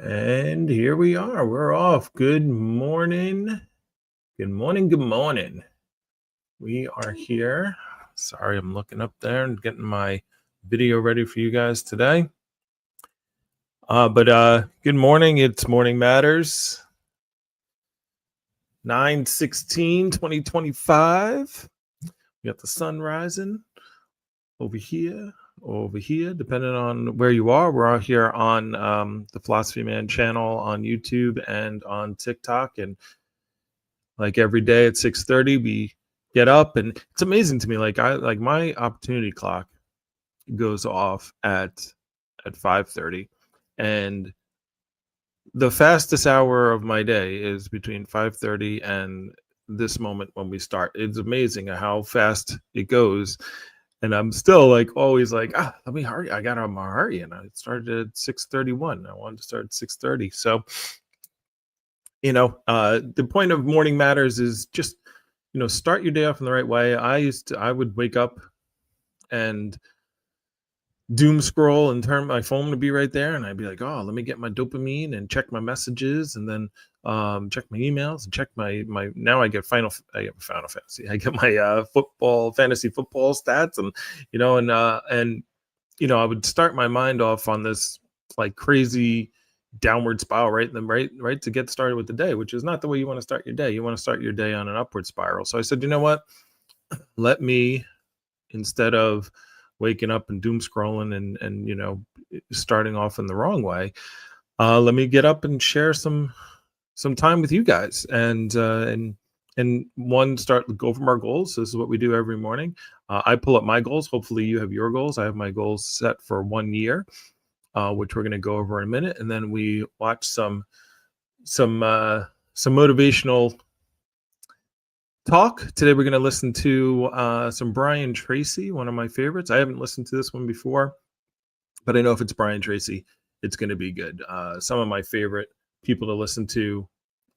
And here we are. We're off. Good morning. Good morning. Good morning. We are here. Sorry, I'm looking up there and getting my video ready for you guys today. But good morning. It's Morning Matters. 9/16/2025. We got the sun rising over here, depending on where you are. We're out here on the Philosophy Man channel on YouTube and on TikTok. And like every day at 6:30, we get up, and it's amazing to me. Like my opportunity clock goes off at 5:30, and the fastest hour of my day is between 5:30 and this moment when we start. It's amazing how fast it goes. And I'm still like always like, let me hurry. I got to hurry. And I started at 6:31. I wanted to start at 6:30. So, the point of Morning Matters is just, start your day off in the right way. I would wake up and doom scroll and turn my phone to be right there, and I'd be like, let me get my dopamine and check my messages, and then check my emails and check my now I get Final Fantasy. I get my fantasy football stats, and I would start my mind off on this like crazy downward spiral right to get started with the day, which is not the way you want to start your day. You want to start your day on an upward spiral. So I said, you know what, let me, instead of waking up and doom scrolling and starting off in the wrong way, let me get up and share some time with you guys, and go from our goals. This is what we do every morning. I pull up my goals. Hopefully you have your goals. I have my goals set for 1 year, which we're going to go over in a minute, and then we watch some motivational talk. Today we're going to listen to some Brian Tracy, one of my favorites. I haven't listened to this one before, but I know if it's Brian Tracy, it's going to be good. Some of my favorite people to listen to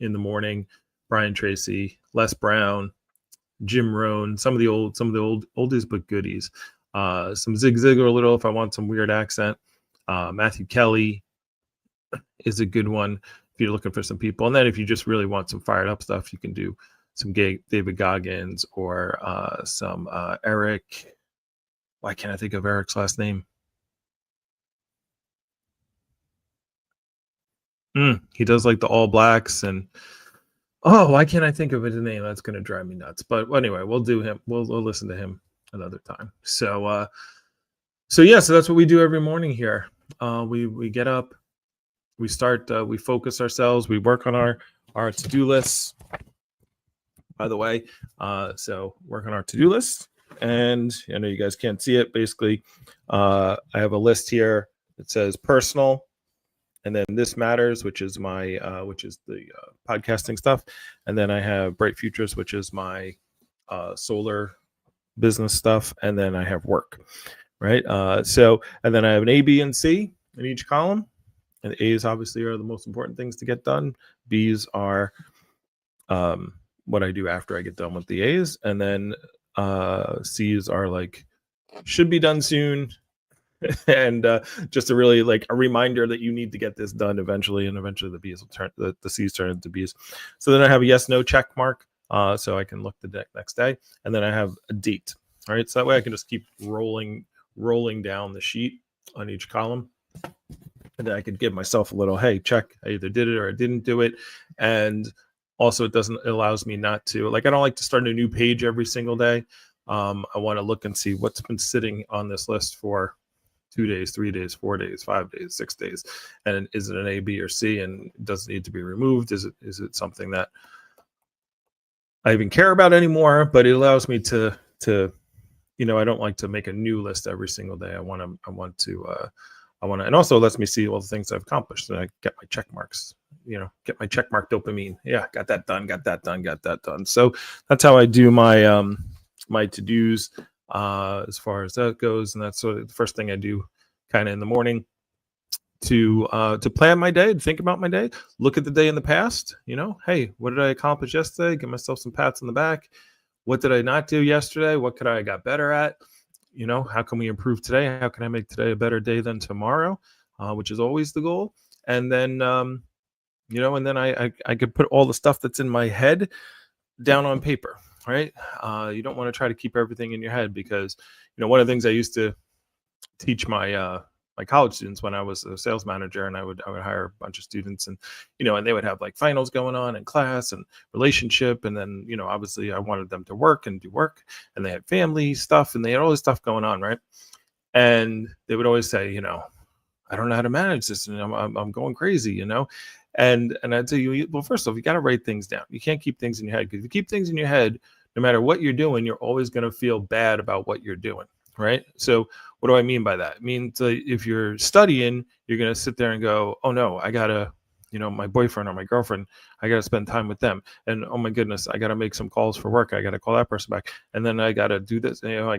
in the morning: Brian Tracy, Les Brown, Jim Rohn, some of the oldies but goodies. Some Zig Ziglar a little if I want some weird accent. Matthew Kelly is a good one if you're looking for some people. And then if you just really want some fired up stuff, you can do some David Goggins or some Eric. Why can't I think of Eric's last name? He does like the All Blacks, and why can't I think of his name? That's going to drive me nuts. But anyway, we'll do him. We'll listen to him another time. So that's what we do every morning here. We get up, we start, we focus ourselves, we work on our to-do lists. By the way, so work on our to-do list, and I know you guys can't see it. Basically, I have a list here that says personal, and then this matters, which is my which is the podcasting stuff, and then I have bright futures, which is my solar business stuff, and then I have work, right? And then I have an A, B, and C in each column, and the A's obviously are the most important things to get done. B's are what I do after I get done with the A's, and then C's are like should be done soon, and just a really like a reminder that you need to get this done eventually, and eventually the B's will turn the C's turn into B's. So then I have a yes no check mark, so I can look the next day, and then I have a date. All right, so that way I can just keep rolling down the sheet on each column, and then I could give myself a little, hey, check, I either did it or I didn't do it. And also it allows me not to, like, I don't like to start a new page every single day. I want to look and see what's been sitting on this list for 2 days, 3 days, 4 days, 5 days, 6 days. And is it an A, B, or C? And does it need to be removed? Is it something that I even care about anymore? But it allows me to I don't like to make a new list every single day. I want to, and also lets me see all the things I've accomplished, and I get my check marks, get my check mark dopamine. Yeah, got that done. So that's how I do my my to-dos as far as that goes. And that's sort of the first thing I do kind of in the morning to plan my day, to think about my day, look at the day in the past, hey, what did I accomplish yesterday? Give myself some pats on the back. What did I not do yesterday? What could I got better at? How can we improve today? How can I make today a better day than tomorrow? Which is always the goal. and then and then I could put all the stuff that's in my head down on paper, right? You don't want to try to keep everything in your head, because one of the things I used to teach my college students when I was a sales manager, and I would hire a bunch of students, and and they would have like finals going on in class and relationship, and then obviously I wanted them to work and do work, and they had family stuff, and they had all this stuff going on, right? And they would always say, I don't know how to manage this, and I'm going crazy, and I'd say, well, first off, you got to write things down. You can't keep things in your head, because if you keep things in your head, no matter what you're doing, you're always going to feel bad about what you're doing, right? So what do I mean by that? It means if you're studying, you're going to sit there and go, oh no, I gotta, my boyfriend or my girlfriend, I got to spend time with them. And oh my goodness, I got to make some calls for work. I got to call that person back. And then I got to do this. I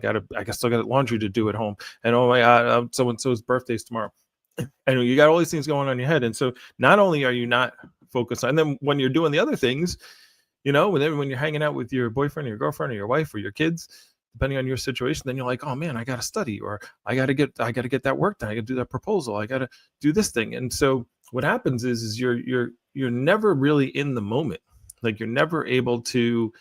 still got laundry to do at home. And oh my God, so-and-so's birthday's tomorrow. And you got all these things going on in your head. And so not only are you not focused on, and then when you're doing the other things, when you're hanging out with your boyfriend or your girlfriend or your wife or your kids, depending on your situation, then you're like, oh man, I got to study, or I got to get that work done. I got to do that proposal. I got to do this thing. And so what happens is you're never really in the moment. Like, you're never able to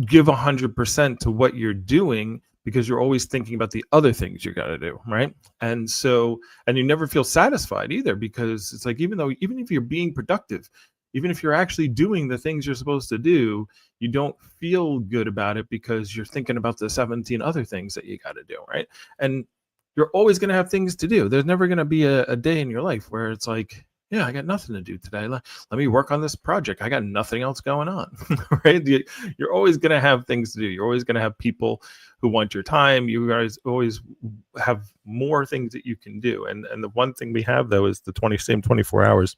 give 100% to what you're doing, because you're always thinking about the other things you got to do, right? And you never feel satisfied either, because it's like, even if you're being productive, even if you're actually doing the things you're supposed to do, you don't feel good about it, because you're thinking about the 17 other things that you got to do, right? And you're always going to have things to do. There's never going to be a day in your life where it's like, yeah, I got nothing to do today. Let me work on this project. I got nothing else going on, right? You're always going to have things to do. You're always going to have people who want your time. You guys always have more things that you can do. And the one thing we have, though, is the same 24 hours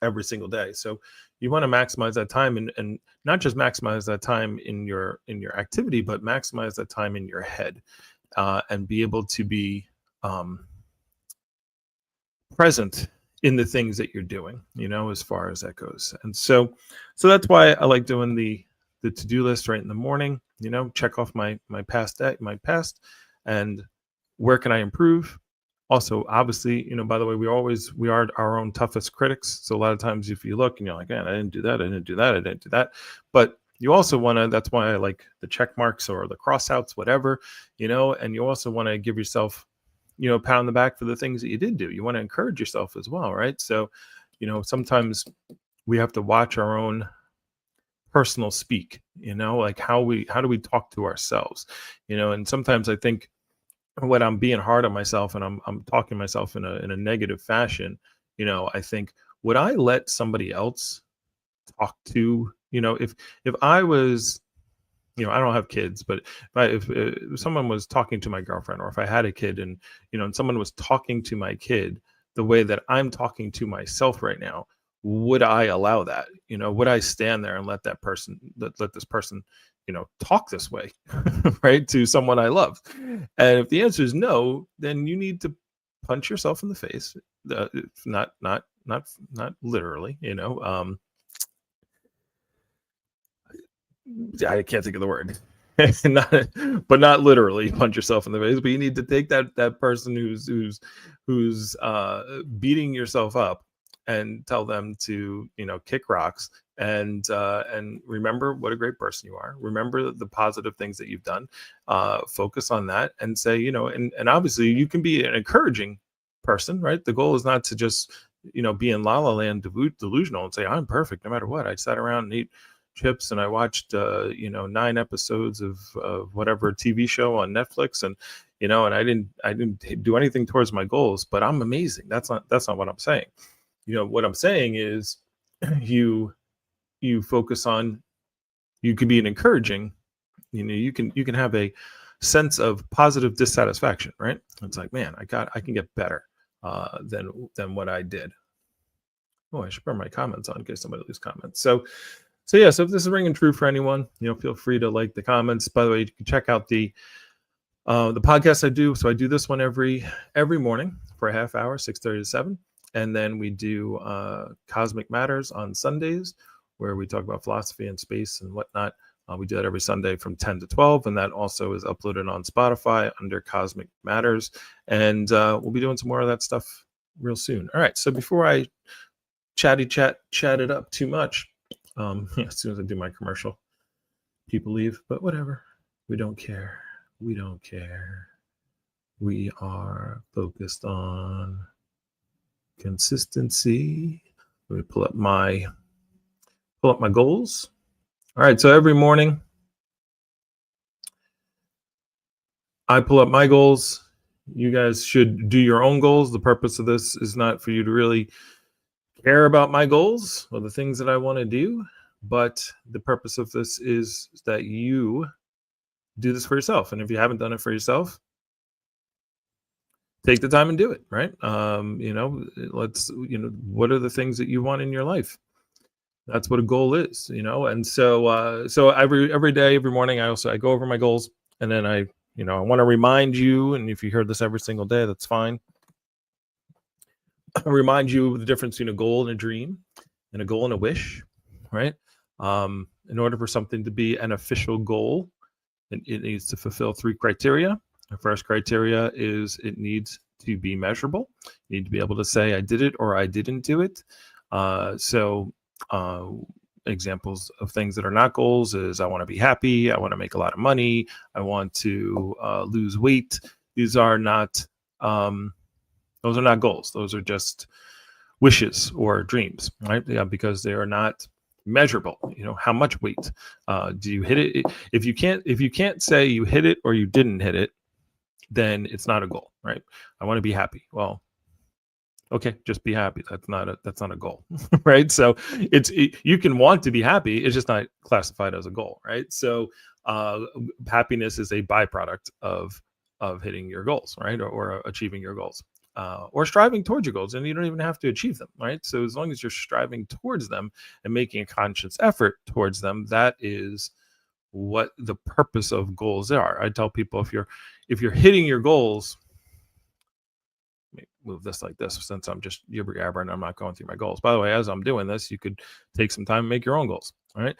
every single day. So you want to maximize that time, and not just maximize that time in your activity, but maximize that time in your head, and be able to be present in the things that you're doing, as far as that goes. And so that's why I like doing the to-do list right in the morning, check off my past, and where can I improve. Also, obviously, by the way, we are our own toughest critics. So a lot of times if you look and you're like, man, I didn't do that, I didn't do that, I didn't do that. But you also want to, that's why I like the check marks or the cross outs, whatever, and you also want to give yourself, a pat on the back for the things that you did do. You want to encourage yourself as well, right? So, sometimes we have to watch our own personal speak, like how do we talk to ourselves, and sometimes I think, when I'm being hard on myself and I'm talking to myself in a negative fashion, I think, would I let somebody else talk to, if I was, I don't have kids, but if someone was talking to my girlfriend, or if I had a kid, and and someone was talking to my kid the way that I'm talking to myself right now, would I allow that? Would I stand there and let that person, let this person, talk this way, right, to someone I love? And if the answer is no, then you need to punch yourself in the face. Not literally, I can't think of the word. Not literally punch yourself in the face, but you need to take that person who's beating yourself up, and tell them to kick rocks, and remember what a great person you are. Remember the positive things that you've done. Focus on that, and say, and obviously you can be an encouraging person, right? The goal is not to just be in la la land delusional and say, I'm perfect no matter what. I sat around and ate chips and I watched 9 episodes of whatever TV show on Netflix, and and I didn't do anything towards my goals, but I'm amazing. That's not what I'm saying. What I'm saying is, you focus on, you can be an encouraging, you can have a sense of positive dissatisfaction, right? It's like, man, I can get better than what I did. Oh, I should put my comments on in case somebody leaves comments. So yeah, so if this is ringing true for anyone, feel free to like the comments. By the way, you can check out the podcast I do. So I do this one every morning for a half hour, 6:30 to 7. And then we do Cosmic Matters on Sundays, where we talk about philosophy and space and whatnot. We do that every Sunday from 10 to 12. And that also is uploaded on Spotify under Cosmic Matters. And we'll be doing some more of that stuff real soon. All right. So before I chat it up too much, as soon as I do my commercial, people leave, but whatever. We don't care. We don't care. We are focused on consistency. Let me pull up my goals. All right. So every morning I pull up my goals. You guys should do your own goals. The purpose of this is not for you to really care about my goals or the things that I want to do, but the purpose of this is that you do this for yourself. And if you haven't done it for yourself, take the time and do it, right? What are the things that you want in your life? That's what a goal is, and so every day, every morning, I go over my goals, and then I want to remind you, and if you hear this every single day, that's fine. I remind you of the difference between a goal and a dream, and a goal and a wish, right? In order for something to be an official goal, it needs to fulfill 3 criteria. The first criteria is it needs to be measurable. You need to be able to say I did it or I didn't do it. Examples of things that are not goals is I want to be happy, I want to make a lot of money, I want to lose weight. These are not those are not goals. Those are just wishes or dreams, right? Yeah, because they are not measurable. How much weight do you hit it? If you can't say you hit it or you didn't hit it, then it's not a goal, right? I want to be happy. Well, okay, just be happy. That's not a goal, right? So you can want to be happy. It's just not classified as a goal, right? So happiness is a byproduct of hitting your goals, right? Or achieving your goals, or striving towards your goals, and you don't even have to achieve them, right? So as long as you're striving towards them and making a conscious effort towards them, that is what the purpose of goals are. I tell people if you're hitting your goals, move this like this since I'm just yabber and I'm not going through my goals. By the way, as I'm doing this, you could take some time and make your own goals. All right.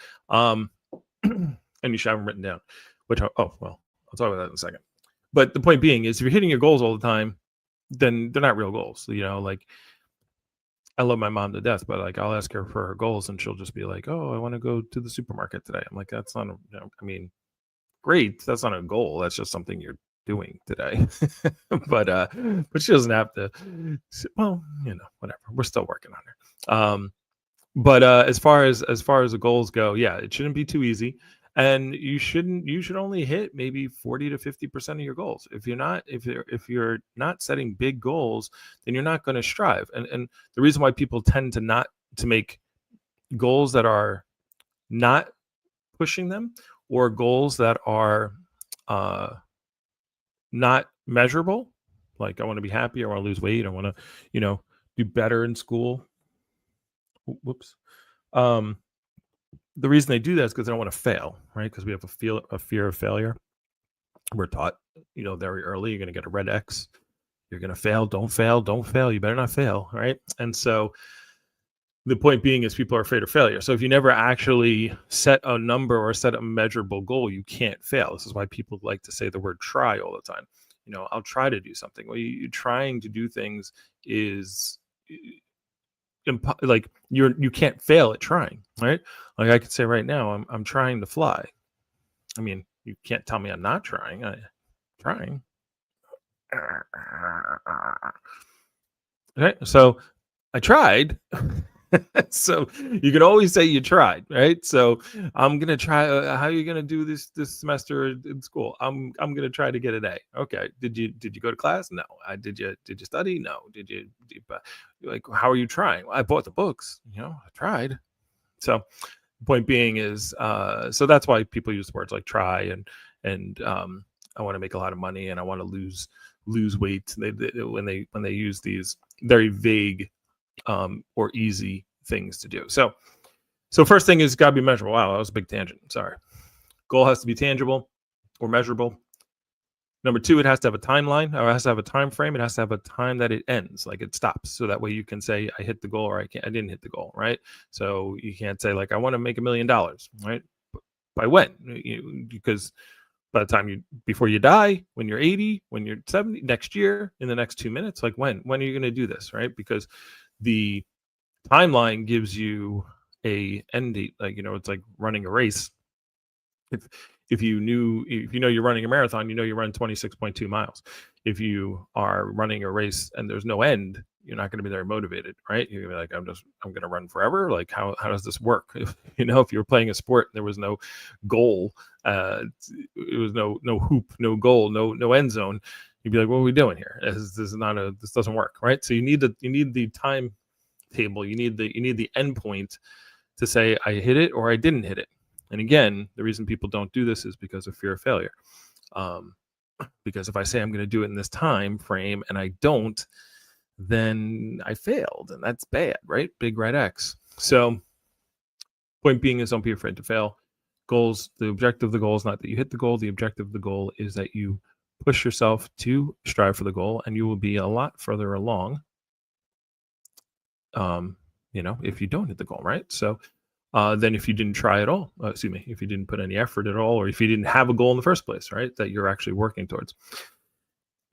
And you should have them written down, I'll talk about that in a second. But the point being is if you're hitting your goals all the time, then they're not real goals. Like I love my mom to death, but like I'll ask her for her goals and she'll just be like, oh, I want to go to the supermarket today. I'm like, that's not great. That's not a goal. That's just something you're doing today. but she doesn't have to, well, whatever, we're still working on her. But as far as the goals go, yeah, it shouldn't be too easy, and you should only hit maybe 40 to 50% of your goals. If you're not setting big goals, then you're not going to strive. And the reason why people tend to make goals that are not pushing them, or goals that are not measurable, like I want to be happy, I want to lose weight, I want to do better in school. Whoops. The reason they do that is because they don't want to fail, right? Because we have a fear of failure. We're taught very early, you're going to get a red X, you're going to fail, don't fail, you better not fail, right? And so the point being is people are afraid of failure. So if you never actually set a number or set a measurable goal, you can't fail. This is why people like to say the word try all the time. I'll try to do something. Well, you trying to do things is like you can't fail at trying, right? Like I could say right now, I'm trying to fly. I mean, you can't tell me I'm not trying. I'm trying. Okay, so I tried. So you can always say you tried, right? So I'm gonna try. How are you gonna do this semester in school? I'm gonna try to get an A. Okay. Did you go to class? No. Did you study? No. Did you like? How are you trying? Well, I bought the books. I tried. So the point being is, so that's why people use words like try and I want to make a lot of money and I want to lose weight. When they use these very vague or easy things to do. So first thing is got to be measurable. Wow, that was a big tangent. Sorry. Goal has to be tangible or measurable. Number 2, it has to have a timeline, or it has to have a time frame. It has to have a time that it ends, like it stops. So that way you can say I hit the goal or I didn't hit the goal, right? So you can't say like I want to make $1 million, right? By when? Because by the time before you die, when you're 80, when you're 70, next year, in the next 2 minutes, like when are you going to do this, right? Because the timeline gives you a end date. Like, it's like running a race. If if you know you're running a marathon, you run 26.2 miles. If you are running a race and there's no end, you're not going to be very motivated, right? You're gonna be like, I'm going to run forever. Like, how does this work? If you were playing a sport and there was no goal, it was no hoop, no goal, no end zone, you'd be like, what are we doing here? This doesn't work, right? So you need the time table. You need the end point to say I hit it or I didn't hit it. And again, the reason people don't do this is because of fear of failure. Because if I say I'm going to do it in this time frame and I don't, then I failed, and that's bad, right? Big red X. So point being is, don't be afraid to fail. Goals, the objective of the goal is not that you hit the goal. The objective of the goal is that you push yourself to strive for the goal, and you will be a lot further along if you don't hit the goal, right? So than if you didn't try at all. If you didn't put any effort at all, or if you didn't have a goal in the first place, right? That you're actually working towards.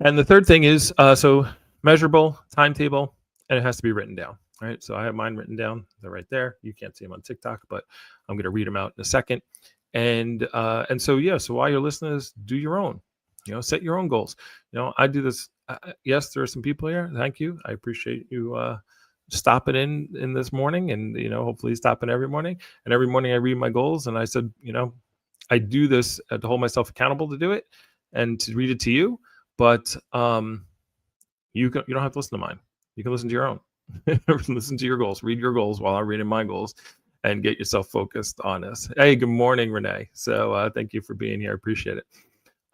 And the third thing is so measurable, timetable, and it has to be written down, right? So I have mine written down. They're right there. You can't see them on TikTok, but I'm going to read them out in a second. And so while you're listening, do your own. Set your own goals. I do this. Yes, there are some people here. Thank you. I appreciate you stopping in this morning, and hopefully stopping every morning. And every morning I read my goals, and I said, I do this to hold myself accountable to do it and to read it to you. But you don't have to listen to mine. You can listen to your own. Listen to your goals. Read your goals while I'm reading my goals, and get yourself focused on this. Hey, good morning, Renee. So thank you for being here. I appreciate it.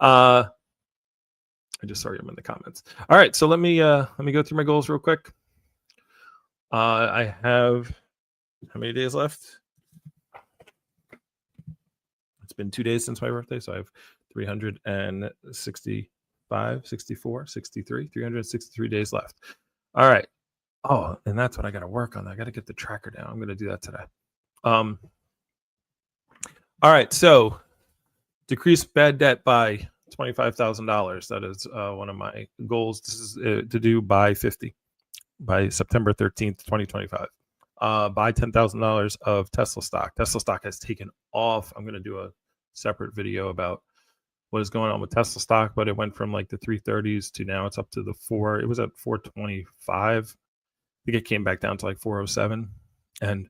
I just saw you in the comments. All right, so let me go through my goals real quick. I have how many days left? It's been 2 days since my birthday, so I have 365, 64, 63, 363 days left. All right. Oh, and that's what I got to work on. I got to get the tracker down. I'm going to do that today. All right. So decrease bad debt by $25,000. That is one of my goals. This is to do by September 13th, 2025. Buy $10,000 of Tesla stock. Tesla stock has taken off. I'm going to do a separate video about what is going on with Tesla stock, but it went from like the 330s to now it's up to the 4. It was at 425. I think it came back down to like 407. And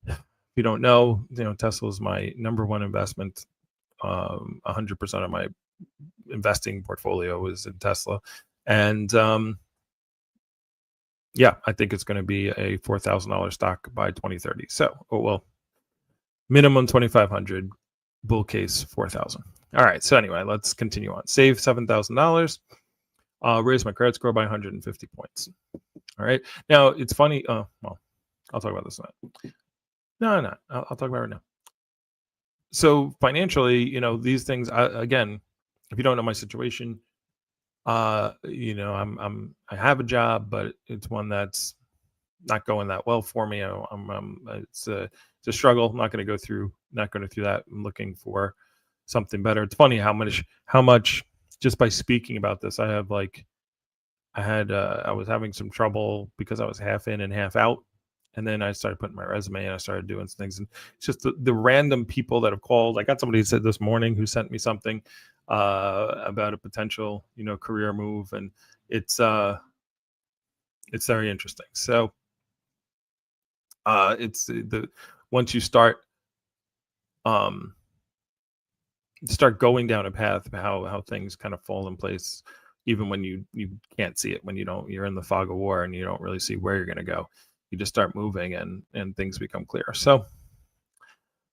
if you don't know, Tesla is my number one investment. 100% of my investing portfolio is in Tesla. And I think it's going to be a $4,000 stock by 2030. So, minimum 2,500, bull case 4,000. All right. So anyway, let's continue on. Save $7,000. Raise my credit score by 150 points. All right. Now it's funny. I'll talk about this now. I'll talk about it now. So financially, these things. Again, if you don't know my situation, I have a job, but it's one that's not going that well for me. It's a struggle. I'm not going to go through that. I'm looking for something better. It's funny how much just by speaking about this, I was having some trouble because I was half in and half out. And then I started putting my resume and I started doing some things. And it's just the random people that have called. I got somebody who said this morning who sent me something about a potential, career move. And it's very interesting. So once you start going down a path, how things kind of fall in place, even when you can't see it, when you're in the fog of war and you don't really see where you're going to go. You just start moving and things become clear. So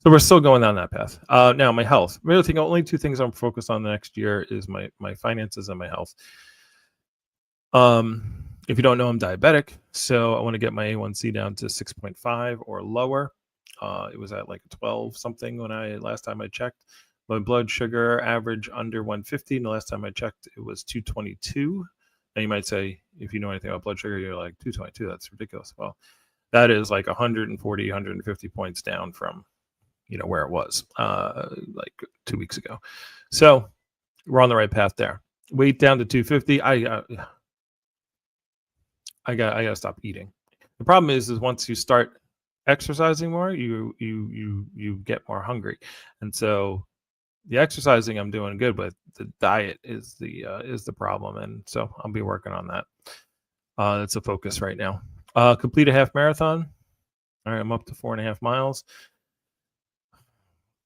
we're still going down that path. Now my health. Really, only two things I'm focused on the next year is my finances and my health. If you don't know, I'm diabetic, so I want to get my A1C down to 6.5 or lower. It was at like 12 something last time I checked. My blood sugar average under 150, and the last time I checked, it was 222. And you might say, if you know anything about blood sugar, you're like, 222, that's ridiculous. Well, that is like 140, 150 points down from, where it was like 2 weeks ago. So we're on the right path there. Weight down to 250. I got to stop eating. The problem is once you start exercising more, you get more hungry, and so the exercising I'm doing good, but the diet is the problem, and so I'll be working on that. That's a focus right now. Complete a half marathon. All right, I'm up to 4.5 miles.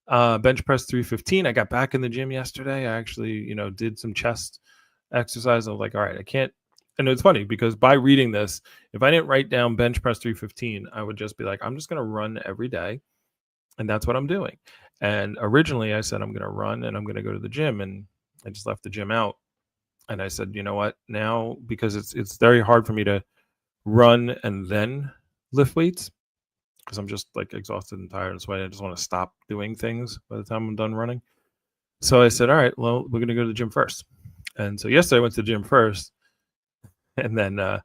Bench press 315. I got back in the gym yesterday. I actually, did some chest exercise. I was like, all right, I can't. And it's funny because by reading this, if I didn't write down bench press 315, I would just be like, I'm just going to run every day. And that's what I'm doing. And originally I said, I'm going to run and I'm going to go to the gym. And I just left the gym out. And I said, you know what? Now, because it's very hard for me to run and then lift weights because I'm just like exhausted and tired and sweaty. I just want to stop doing things by the time I'm done running. So I said, all right, well, we're going to go to the gym first. And so yesterday I went to the gym first, and then I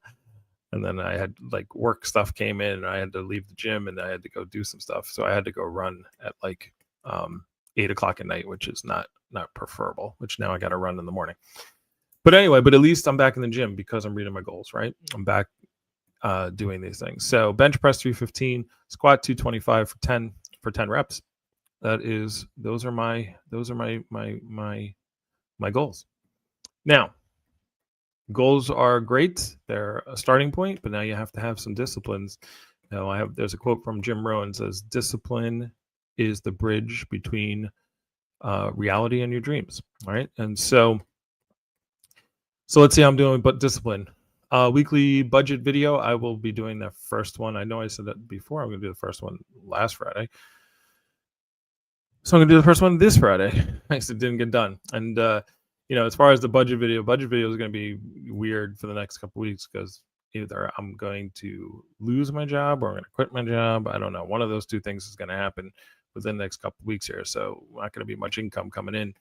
had like work stuff came in and I had to leave the gym and I had to go do some stuff. So I had to go run at like 8:00 at night, which is not preferable, which now I got to run in the morning. But anyway, at least I'm back in the gym because I'm reading my goals, right? I'm back doing these things. So bench press 315, squat 225 for 10 reps. Those are my goals. Now, goals are great. They're a starting point, but now you have to have some disciplines. Now there's a quote from Jim Rohn says, discipline is the bridge between reality and your dreams. All right. And so let's see how I'm doing, but discipline. Weekly budget video. I will be doing the first one. I know I said that before. I'm going to do the first one last Friday. So I'm going to do the first one this Friday. It didn't get done. And, as far as the budget video is going to be weird for the next couple of weeks because either I'm going to lose my job or I'm going to quit my job. I don't know. One of those two things is going to happen within the next couple of weeks here. So not going to be much income coming in.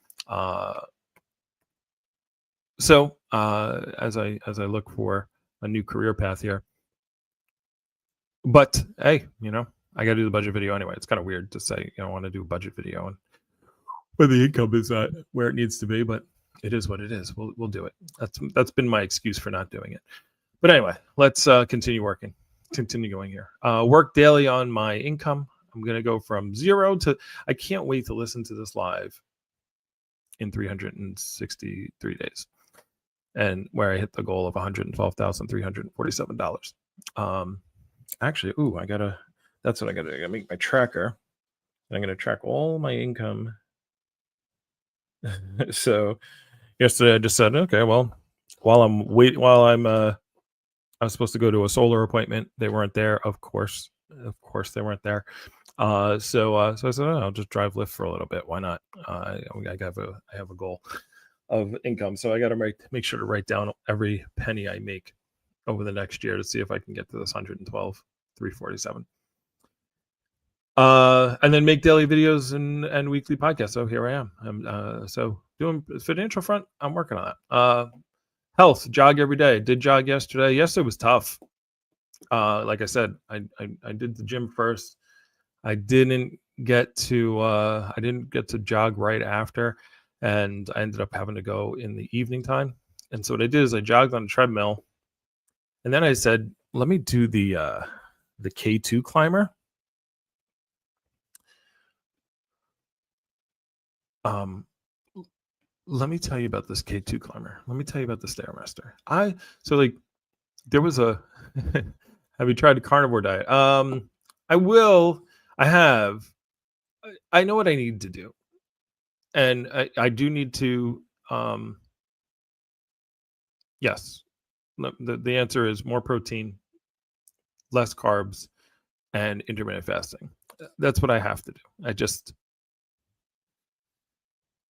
So as I look for a new career path here, but hey, I got to do the budget video anyway. It's kind of weird to say, I want to do a budget video and where the income is not where it needs to be, but it is what it is. We'll do it. That's been my excuse for not doing it. But anyway, let's continue going here. Work daily on my income. I'm going to go from 0 to, I can't wait to listen to this live in 363 days. And where I hit the goal of $112,347. Actually, that's what I gotta make my tracker. And I'm gonna track all my income. So yesterday I just said, okay, well, I was supposed to go to a solar appointment. They weren't there. Of course they weren't there. So I said, I'll just drive Lyft for a little bit. Why not? I have a goal of income. So I got to make sure to write down every penny I make over the next year to see if I can get to this 112,347. And then make daily videos and weekly podcasts. So here I am. I'm so doing financial front. I'm working on that. Health, jog every day. Did jog yesterday. Yesterday was tough. Like I said, I did the gym first. I didn't get to jog right after, and I ended up having to go in the evening time. And so what I did is I jogged on a treadmill, and then I said, let me do the K2 climber. Let me tell you about this K2 climber. Let me tell you about the Stairmaster. There was a have you tried a carnivore diet? I know what I need to do. And I do need to yes. The answer is more protein, less carbs, and intermittent fasting. That's what I have to do.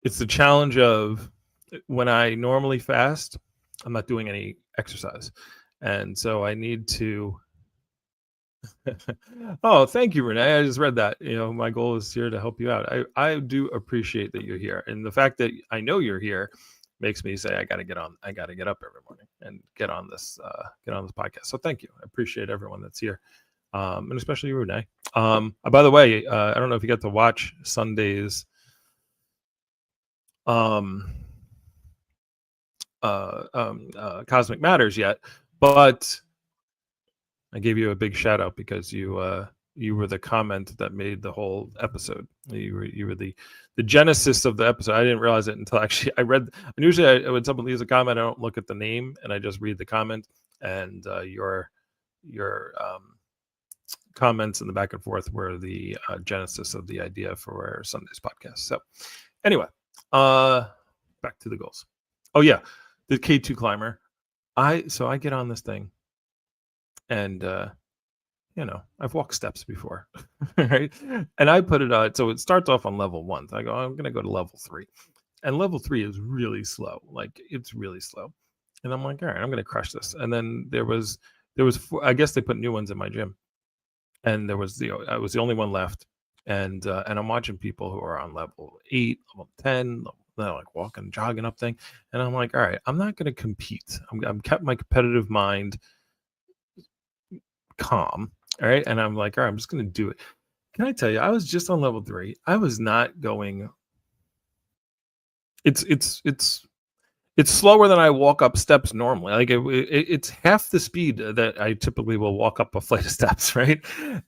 It's the challenge of when I normally fast, I'm not doing any exercise. And so I need to. Oh, thank you, Renee. I just read that. My goal is here to help you out. I do appreciate that you're here. And the fact that I know you're here makes me say I got to get up every morning and get on this podcast. So thank you. I appreciate everyone that's here. and especially Renee. By the way, I don't know if you got to watch Sunday's Cosmic Matters yet, but I gave you a big shout out because you were the comment that made the whole episode. You were the genesis of the episode. I didn't realize it until actually I read. And usually, when someone leaves a comment, I don't look at the name and I just read the comment. And your comments in the back and forth were the genesis of the idea for Sunday's podcast. So, anyway, back to the goals. Oh yeah, the K2 climber. I get on this thing, and I've walked steps before, right? And I put it on. So it starts off on level 1. So I go, I'm gonna go to level 3, and level 3 is really slow. Like it's really slow, and I'm like, all right, I'm gonna crush this. And then there was I guess they put new ones in my gym, and I was the only one left, and I'm watching people who are on level 8, level 10. They're like walking, jogging up thing, and I'm like, all right, I'm not gonna compete. I'm kept my competitive mind calm. All right. And I'm like, all right, I'm just going to do it. Can I tell you, I was just on level 3. I was not going. It's slower than I walk up steps normally. Like it's half the speed that I typically will walk up a flight of steps. Right.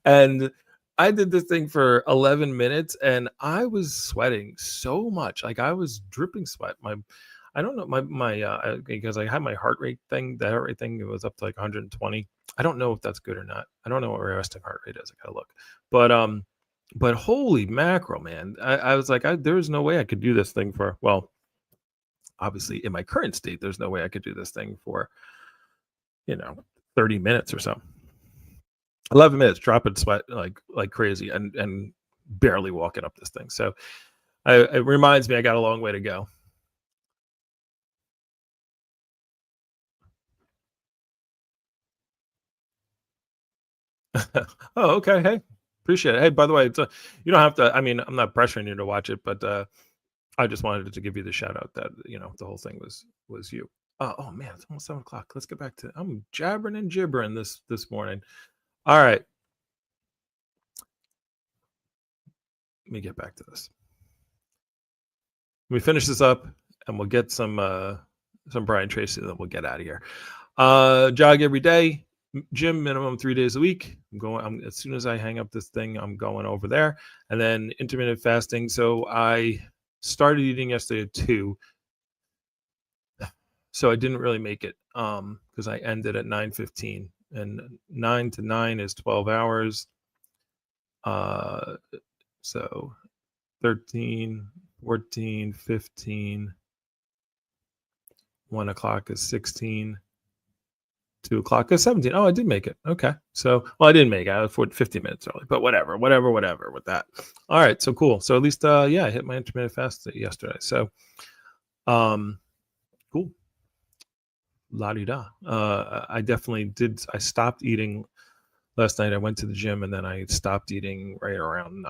And I did this thing for 11 minutes and I was sweating so much. Like I was dripping sweat. I don't know my because I had my heart rate thing. The heart rate thing, it was up to like 120. I don't know if that's good or not. I don't know what resting heart rate is. I gotta look. But holy mackerel, man! I was like, there's no way I could do this thing for. Well, obviously, in my current state, there's no way I could do this thing for 30 minutes or so. 11 minutes, dropping sweat like crazy, and barely walking up this thing. So it reminds me I got a long way to go. Oh, okay. Hey, appreciate it. Hey, by the way, you don't have to. I mean, I'm not pressuring you to watch it, but I just wanted to give you the shout out that the whole thing was you. Oh man, it's almost 7:00. Let's get back to. I'm jabbering and gibbering this morning. All right, let me get back to this. Let me finish this up, and we'll get some Brian Tracy, then we'll get out of here. Jog every day. Gym minimum 3 days a week. I'm as soon as I hang up this thing, I'm going over there. And then intermittent fasting. So I started eating yesterday at 2. So I didn't really make it because I ended at 9:15, and 9 to 9 is 12 hours. So 13, 14, 15, 1 o'clock is 16. 2 o'clock is 17. Oh, I did make it. Okay. So, well, I didn't make it. I was 50 minutes early, but whatever with that. All right. So cool. So at least, I hit my intermittent fast yesterday. So, cool. La-di-da. I definitely did. I stopped eating last night. I went to the gym and then I stopped eating right around,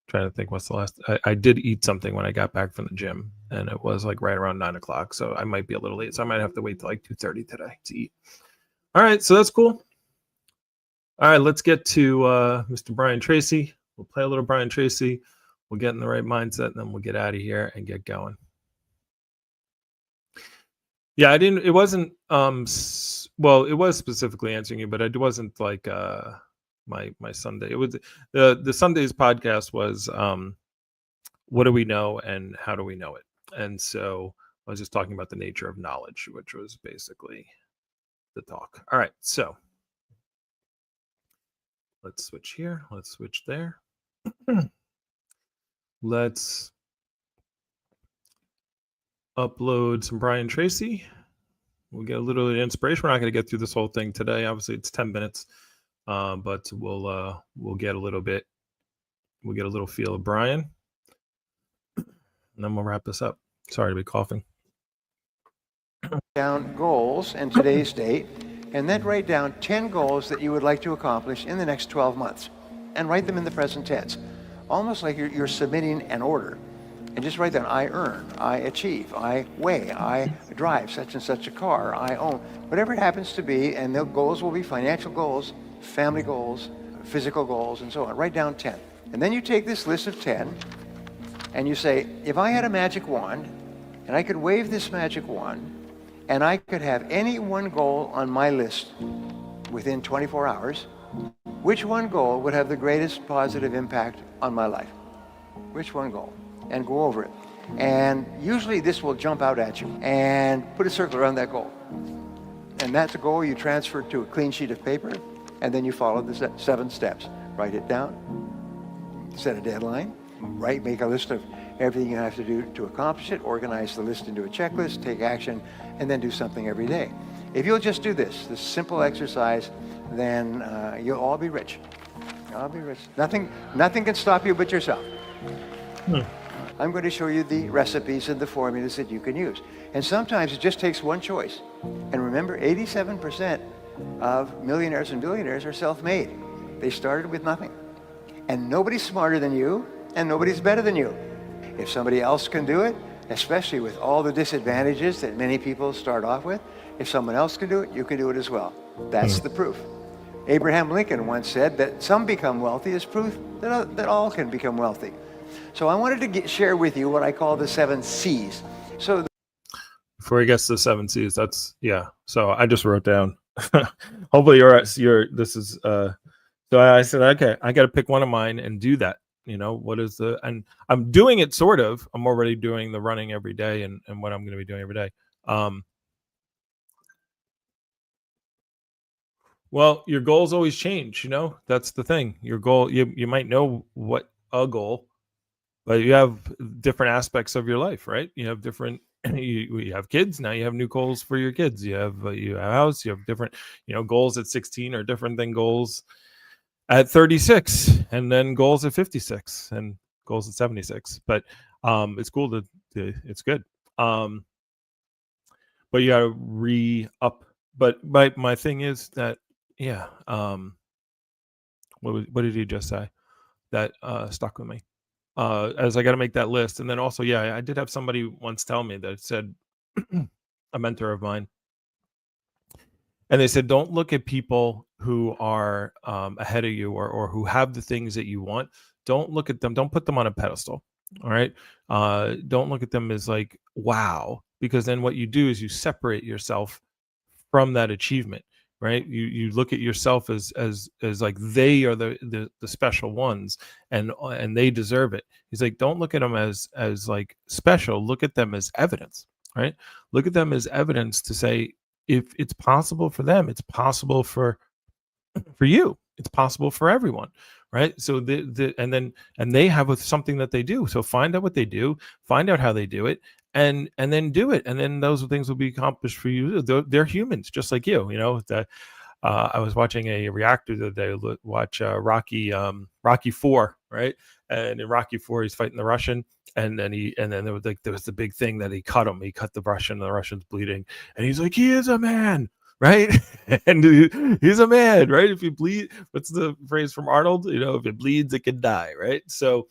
trying to think what's the last. I did eat something when I got back from the gym, and it was like right around 9 o'clock. So I might be a little late. So I might have to wait till like 2:30 today to eat. All right, so that's cool. All right, let's get to Mr. Brian Tracy. We'll play a little Brian Tracy. We'll get in the right mindset, and then we'll get out of here and get going. Yeah, I didn't. It wasn't. Well, it was specifically answering you, but it wasn't like my Sunday. It was the Sunday's podcast was what do we know and how do we know it? And so I was just talking about the nature of knowledge, which was basically the talk. All right, so let's switch here. Let's switch there. Let's upload some Brian Tracy. We'll get a little bit of inspiration. We're not going to get through this whole thing today. Obviously, it's 10 minutes. But we'll get a little bit. We'll get a little feel of Brian, and then we'll wrap this up. Sorry to be coughing. Down goals in today's date, and then write down 10 goals that you would like to accomplish in the next 12 months, and write them in the present tense, almost like you're submitting an order. And just write down, I earn, I achieve, I weigh, I drive such and such a car, I own, whatever it happens to be. And the goals will be financial goals, family goals, physical goals, and so on. Write down 10. And then you take this list of 10 and you say, if I had a magic wand and I could wave this magic wand and I could have any one goal on my list within 24 hours, which one goal would have the greatest positive impact on my life? Which one goal? And go over it. And usually this will jump out at you. And put a circle around that goal. And that's a goal you transfer to a clean sheet of paper, and then you follow the 7 steps. Write it down, set a deadline, make a list of everything you have to do to accomplish it, organize the list into a checklist, take action, and then do something every day. If you'll just do this simple exercise, then you'll all be rich. I'll be rich. Nothing can stop you but yourself. I'm going to show you the recipes and the formulas that you can use. And sometimes it just takes one choice. And remember, 87% of millionaires and billionaires are self-made. They started with nothing. And nobody's smarter than you, and nobody's better than you. If somebody else can do it, especially with all the disadvantages that many people start off with, if someone else can do it, you can do it as well. That's the proof. Abraham Lincoln once said that some become wealthy is proof that all can become wealthy. So I wanted to share with you what I call the 7 C's. So Before he gets to the 7 C's, so I just wrote down. Hopefully this is so I said, okay, I got to pick one of mine and do that. What is and I'm doing it sort of. I'm already doing the running every day and what I'm going to be doing every day. Well, your goals always change, that's the thing. Your goal, you might know what a goal, but you have different aspects of your life, right? You have different, you have kids. Now you have new goals for your kids. You have a house, you have different, goals at 16 are different than goals at 36, and then goals at 56 and goals at 76. But it's cool it's good. But you got to re-up. But my thing is that, what did he just say? That stuck with me. As I got to make that list. And then also, I did have somebody once tell me that said, a mentor of mine, and they said, don't look at people who are ahead of you or who have the things that you want. Don't look at them. Don't put them on a pedestal. All right. Don't look at them as like, wow, because then what you do is you separate yourself from that achievement. Right. You look at yourself as like they are the special ones and they deserve it. He's like, don't look at them as like special. Look at them as evidence. Right. Look at them as evidence to say, if it's possible for them, it's possible for you. It's possible for everyone. Right. So and they have something that they do. So find out what they do, find out how they do it, and then do it. And then those things will be accomplished for you. They're humans just like you, I was watching a reactor the other day, watch Rocky 4, right? And in Rocky 4, he's fighting the Russian. And then there was the big thing that he cut him. He cut the Russian, and the Russian's bleeding. And he's like, he is a man. Right. And he's a man, right? If you bleed, what's the phrase from Arnold? If it bleeds, it can die. Right. So,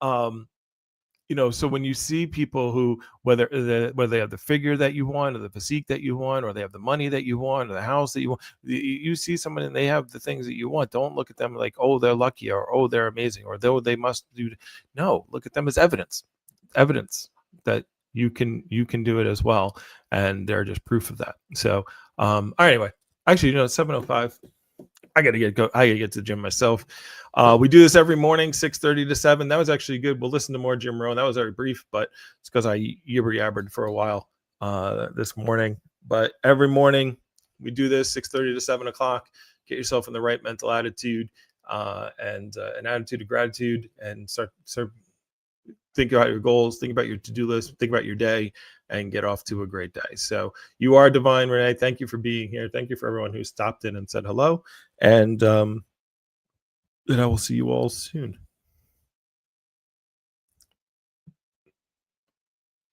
so when you see people who, whether they have the figure that you want or the physique that you want, or they have the money that you want or the house that you want, you see someone and they have the things that you want. Don't look at them like, oh, they're lucky, or, oh, they're amazing, or though they must do. No, look at them as evidence that you can do it as well. And they're just proof of that. So, all right, anyway, actually, it's 7:05. I gotta get to the gym myself. We do this every morning, 6:30 to 7. That was actually good. We'll listen to more Jim Rohn. That was very brief, but it's because I yabbered for a while this morning. But every morning we do this, 6:30 to 7 o'clock. Get yourself in the right mental attitude and an attitude of gratitude, and start think about your goals, think about your to-do list, think about your day, and get off to a great day. So you are divine, Renee. Thank you for being here. Thank you for everyone who stopped in and said hello. And I will see you all soon.